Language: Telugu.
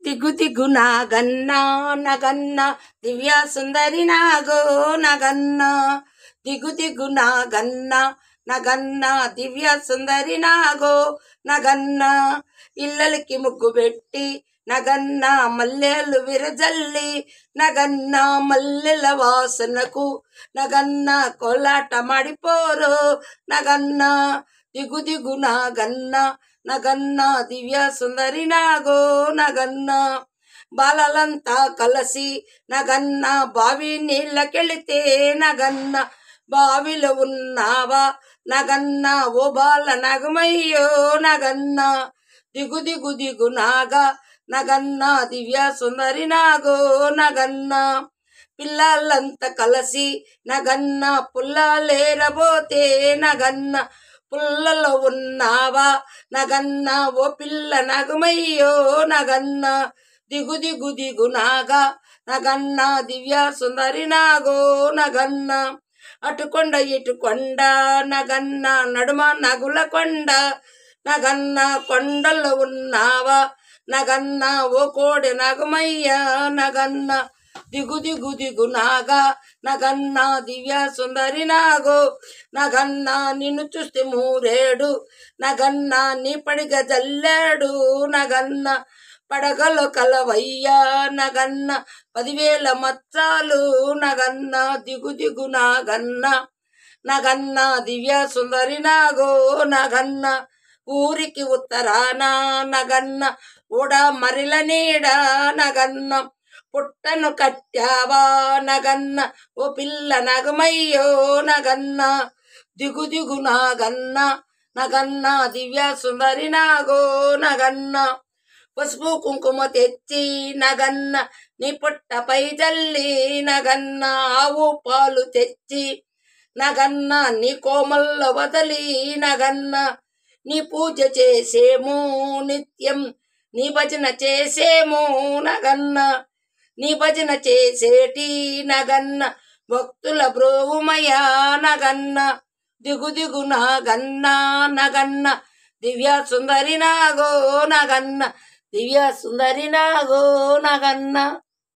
దిగు దిగు నాగన్న నగన్న దివ్య సుందరి నాగో నగన్న దిగు దిగు నాగన్న నగన్న దివ్య సుందరి నాగో నగన్న ఇళ్ళకి ముగ్గు పెట్టి నగన్న మల్లెలు విరజల్లి నగన్న మల్లెల వాసనకు నగన్న కోలాట మాడిపోరో నగన్న దిగు దిగు నాగన్న నగన్న దివ్య సుందరి నాగో నగన్న బాలలంతా కలసి నగన్న బావి నీళ్ళకెళితే నగన్న బావిలో ఉన్నావా నగన్న ఓ బాల నగమయ్యో నగన్న దిగు దిగు దిగు నాగా నగన్న దివ్య సుందరి నాగో నగన్న పిల్లలంతా కలసి నగన్న పుల్లలేరబోతే నగన్న పుల్లలో ఉన్నావా నగన్న ఓ పిల్ల నగమయ్యో నగన్న దిగు దిగు దిగు నాగా నగన్న దివ్య సుందరి నాగో నగన్న అటుకొండ ఇటుకొండ నగన్న నడుమ నగుల కొండ నగన్న కొండల్లో ఉన్నావా నగన్న ఓ కోడి నగమయ్యా నగన్న దిగు దిగు దిగు నాగా నగన్న దివ్య సుందరి నాగో నగన్న నిన్ను చూస్తే మూరేడు నగన్న నీ పడిగ జల్లాడు నగన్న పడగలో కలవయ్యా నగన్న 10,000 మచ్చాలు నగన్న దిగు దిగు నాగన్న నగన్న దివ్య సుందరి నాగో నగన్న ఊరికి ఉత్తరాన నగన్న ఊడ మరిల నీడ నగన్న పుట్టను కట్టావా నగన్న ఓ పిల్ల నగమయ్యో నగన్న దిగు దిగు నాగన్న నగన్న దివ్య సుందరి నాగో నగన్న పసుపు కుంకుమ తెచ్చి నగన్న నీ పుట్టపై జల్లి నగన్న ఆవు పాలు తెచ్చి నగన్న నీ కోమల్లో వదలి నగన్న నీ పూజ చేసేము నిత్యం నీ భజన చేసేము నగన్న నీ భజన చేసేటి నగన్న భక్తుల బ్రోవుమయా నగన్న దిగు దిగు నాగన్న నగన్న దివ్య సుందరి నాగో నగన్న దివ్య సుందరి నాగో నగన్న